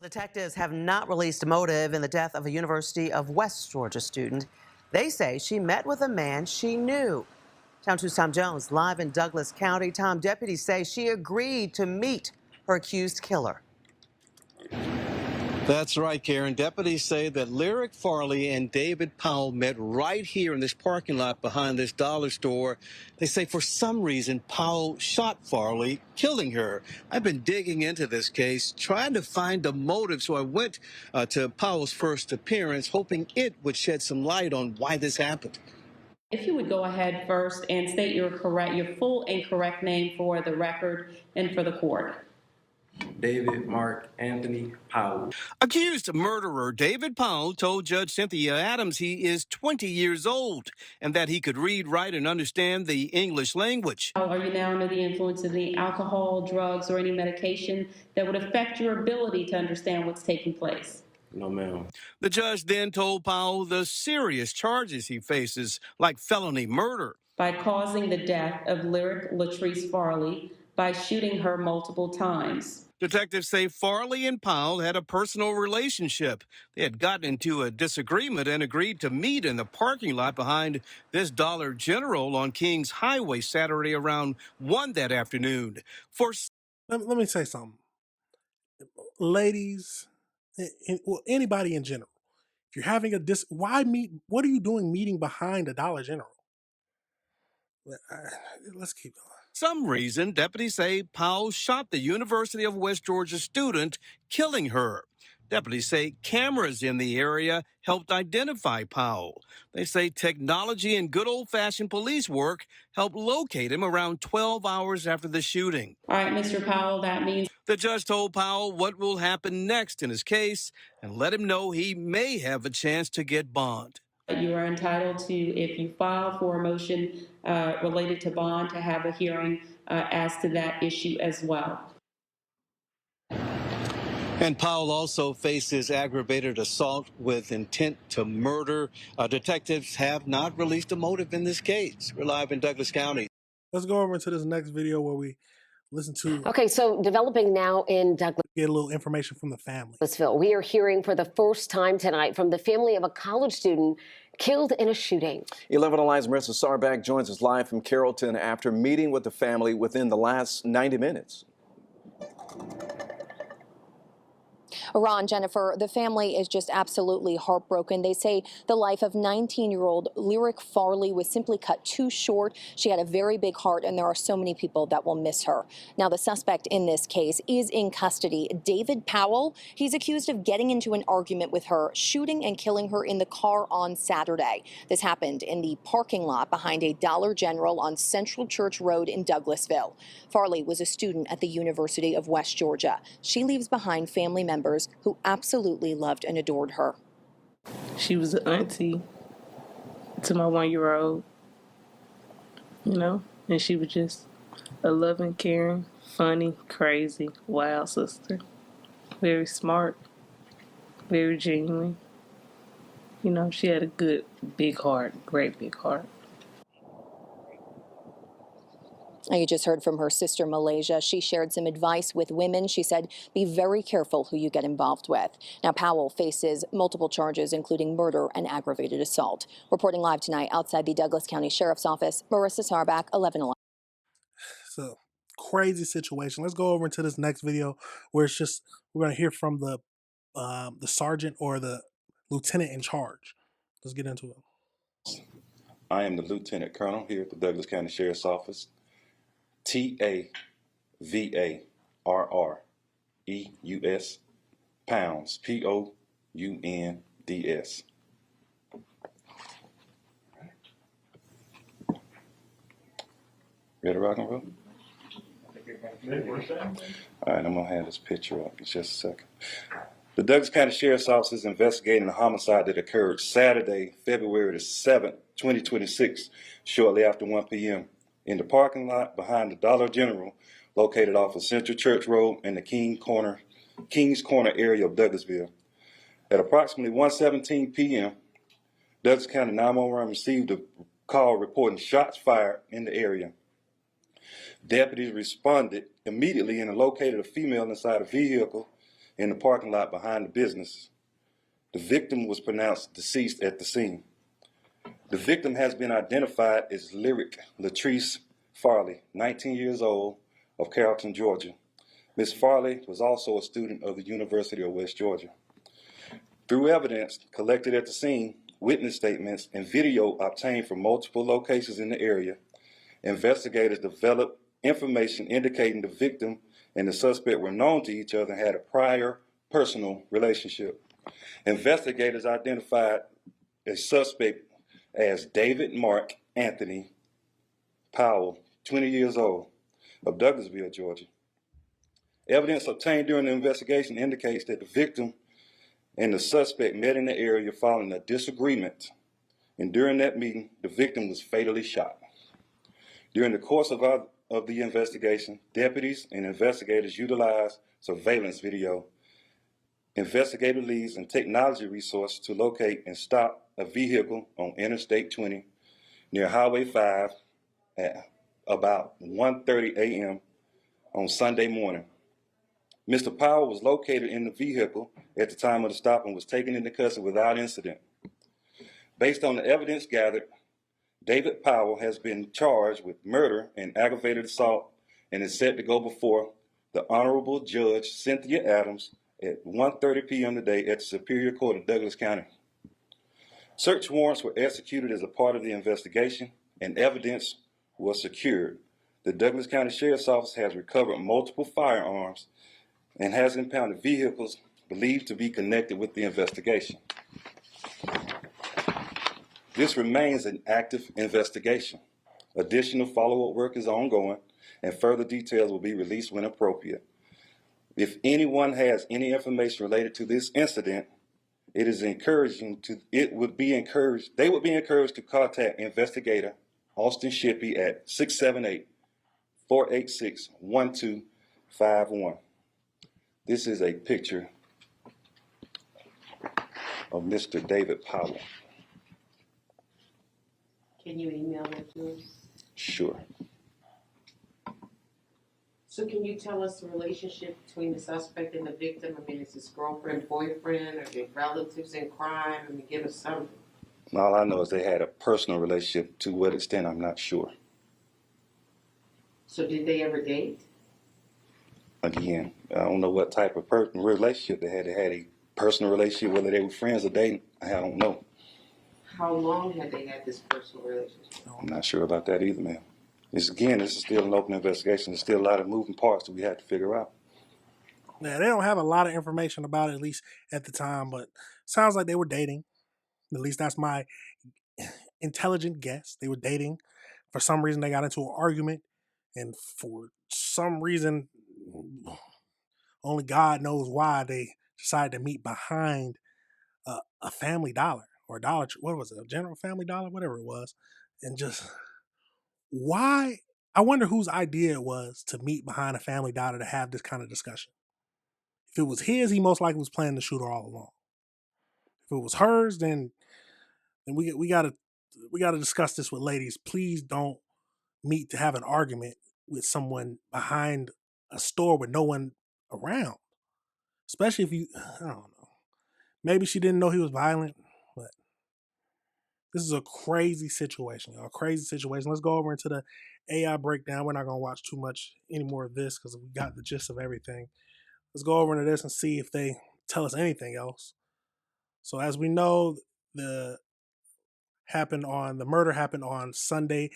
Detectives have not released a motive in the death of a University of West Georgia student. They say she met with a man she knew. Channel 2's Tom Jones live in Douglas County. Tom, deputies say she agreed to meet her accused killer. That's right, Karen. Deputies say that Lyric Farley and David Powell met right here in this parking lot behind this dollar store. They say for some reason Powell shot Farley, killing her. I've been digging into this case, trying to find the motive, so I went to Powell's first appearance, hoping it would shed some light on why this happened. If you would go ahead first and state your full and correct name for the record and for the court. David Mark Anthony Powell. Accused murderer David Powell told Judge Cynthia Adams he is 20 years old and that he could read, write, and understand the English language. Are you now under the influence of the alcohol, drugs, or any medication that would affect your ability to understand what's taking place? No, ma'am. The judge then told Powell the serious charges he faces, like felony murder. By causing the death of Lyric Latrice Farley by shooting her multiple times. Detectives say Farley and Powell had a personal relationship. They had gotten into a disagreement and agreed to meet in the parking lot behind this Dollar General on Kings Highway Saturday around 1 that afternoon. Let me say something. Ladies, well, anybody in general, if you're having why meet? What are you doing meeting behind a Dollar General? Let's keep going. Some reason, deputies say Powell shot the University of West Georgia student, killing her. Deputies say cameras in the area helped identify Powell. They say technology and good old-fashioned police work helped locate him around 12 hours after the shooting. All right, Mr. Powell, that means... The judge told Powell what will happen next in his case and let him know he may have a chance to get bond. You are entitled to, if you file for a motion related to bond, to have a hearing as to that issue as well. And Powell also faces aggravated assault with intent to murder. Detectives have not released a motive in this case. We're live in Douglas County. Let's go over into this next video where we listen to... Okay, so developing now in Douglas. Get a little information from the family. We are hearing for the first time tonight from the family of a college student killed in a shooting. 11 Alive's Marissa Sarback joins us live from Carrollton after meeting with the family within the last 90 minutes. Ron, Jennifer, the family is just absolutely heartbroken. They say the life of 19-year-old Lyric Farley was simply cut too short. She had a very big heart, and there are so many people that will miss her. Now, the suspect in this case is in custody. David Powell, he's accused of getting into an argument with her, shooting and killing her in the car on Saturday. This happened in the parking lot behind a Dollar General on Central Church Road in Douglasville. Farley was a student at the University of West Georgia. She leaves behind family members who absolutely loved and adored her. She was an auntie to my 1-year-old, and she was just a loving, caring, funny, crazy, wild sister. Very smart, very genuine. She had a good, big heart, great big heart. You just heard from her sister, Malaysia. She shared some advice with women. She said, be very careful who you get involved with. Now, Powell faces multiple charges, including murder and aggravated assault. Reporting live tonight outside the Douglas County Sheriff's Office, Marissa Sarback, 11 Alive. So, crazy situation. Let's go over into this next video where we're going to hear from the sergeant or the lieutenant in charge. Let's get into it. I am the lieutenant colonel here at the Douglas County Sheriff's Office. TAVARREUS pounds POUNDS. Ready to rock and roll? All right, I'm gonna have this picture up in just a second. The Douglas County Sheriff's Office is investigating a homicide that occurred Saturday, February the 7th, 2026, shortly after 1 p.m. in the parking lot behind the Dollar General, located off of Central Church Road in the Kings Corner area of Douglasville. At approximately 1:17 p.m., Douglas County 911 received a call reporting shots fired in the area. Deputies responded immediately and located a female inside a vehicle in the parking lot behind the business. The victim was pronounced deceased at the scene. The victim has been identified as Lyric Latrice Farley, 19 years old, of Carrollton, Georgia. Ms. Farley was also a student of the University of West Georgia. Through evidence collected at the scene, witness statements, and video obtained from multiple locations in the area, investigators developed information indicating the victim and the suspect were known to each other and had a prior personal relationship. Investigators identified a suspect as David Mark Anthony Powell, 20 years old, of Douglasville, Georgia. Evidence obtained during the investigation indicates that the victim and the suspect met in the area following a disagreement, and during that meeting, the victim was fatally shot. During the course of the investigation, deputies and investigators utilized surveillance video, investigative leads, and technology resources to locate and stop a vehicle on Interstate 20 near Highway 5 at about 1:30 a.m. on Sunday morning. Mr. Powell was located in the vehicle at the time of the stop and was taken into custody without incident. Based on the evidence gathered, David Powell has been charged with murder and aggravated assault and is set to go before the Honorable Judge Cynthia Adams at 1:30 p.m. today at the Superior Court of Douglas County. Search warrants were executed as a part of the investigation and evidence was secured. The Douglas County Sheriff's Office has recovered multiple firearms and has impounded vehicles believed to be connected with the investigation. This remains an active investigation. Additional follow-up work is ongoing, and further details will be released when appropriate. If anyone has any information related to this incident, they would be encouraged to contact investigator Austin Shippey at 678-486-1251. This is a picture of Mr. David Powell. Can you email that to us? Sure. So can you tell us the relationship between the suspect and the victim? I mean, is this girlfriend, boyfriend, or they relatives in crime? I mean, give us something. All I know is they had a personal relationship. To what extent, I'm not sure. So did they ever date? Again, I don't know what type of relationship they had. They had a personal relationship, whether they were friends or dating, I don't know. How long had they had this personal relationship? I'm not sure about that either, ma'am. This is still an open investigation. There's still a lot of moving parts that we have to figure out. Yeah, they don't have a lot of information about it, at least at the time, but sounds like they were dating. At least that's my intelligent guess. They were dating. For some reason, they got into an argument, and for some reason, only God knows why, they decided to meet behind a Family Dollar or a Dollar Tree. What was it? A General Family Dollar, whatever it was, and just why? I wonder whose idea it was to meet behind a Family Dollar to have this kind of discussion. If it was his, he most likely was planning to shoot her all along. If it was hers, then we gotta discuss this with ladies. Please don't meet to have an argument with someone behind a store with no one around. Especially if I don't know. Maybe she didn't know he was violent, but this is a crazy situation, y'all. Crazy situation. Let's go over into the AI breakdown. We're not gonna watch too much any more of this because we got the gist of everything. Let's go over into this and see if they tell us anything else. So as we know, the murder happened on Sunday,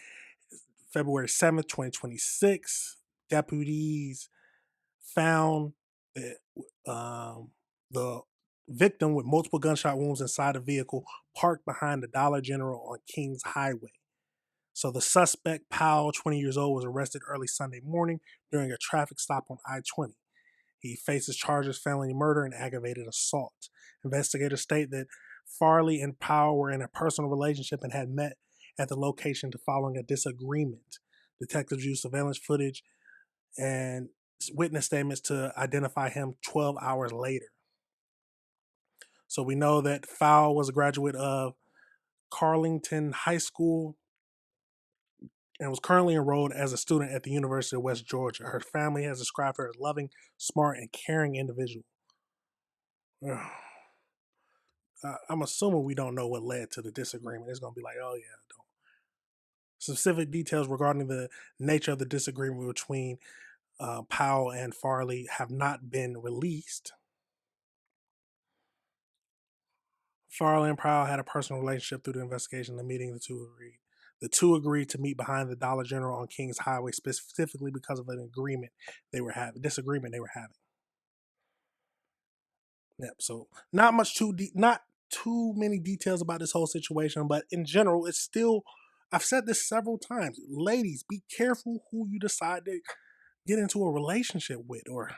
February 7th, 2026. Deputies found the victim with multiple gunshot wounds inside a vehicle parked behind the Dollar General on Kings Highway. So the suspect, Powell, 20 years old, was arrested early Sunday morning during a traffic stop on I-20. He faces charges of felony murder and aggravated assault. Investigators state that Farley and Powell were in a personal relationship and had met at the location following a disagreement. Detectives used surveillance footage and witness statements to identify him 12 hours later. So we know that Powell was a graduate of Carleton High School and was currently enrolled as a student at the University of West Georgia. Her family has described her as loving, smart, and caring individual. I'm assuming we don't know what led to the disagreement. It's gonna be like, oh yeah, don't. Specific details regarding the nature of the disagreement between Powell and Farley have not been released. Farley and Powell had a personal relationship through the investigation. The meeting, the two agreed to meet behind the Dollar General on Kings Highway specifically because of an disagreement they were having. Yep. So not too many details about this whole situation, but in general, it's still. I've said this several times. Ladies, be careful who you decide to get into a relationship with, or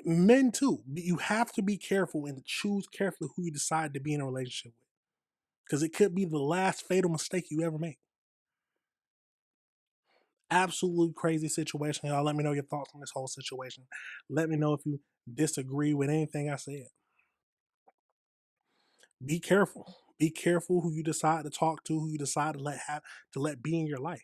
men too. You have to be careful and choose carefully who you decide to be in a relationship with, because it could be the last fatal mistake you ever make. Absolute crazy situation, y'all. Let me know your thoughts on this whole situation. Let me know if you disagree with anything I said. Be careful. Be careful who you decide to talk to, who you decide to let be in your life.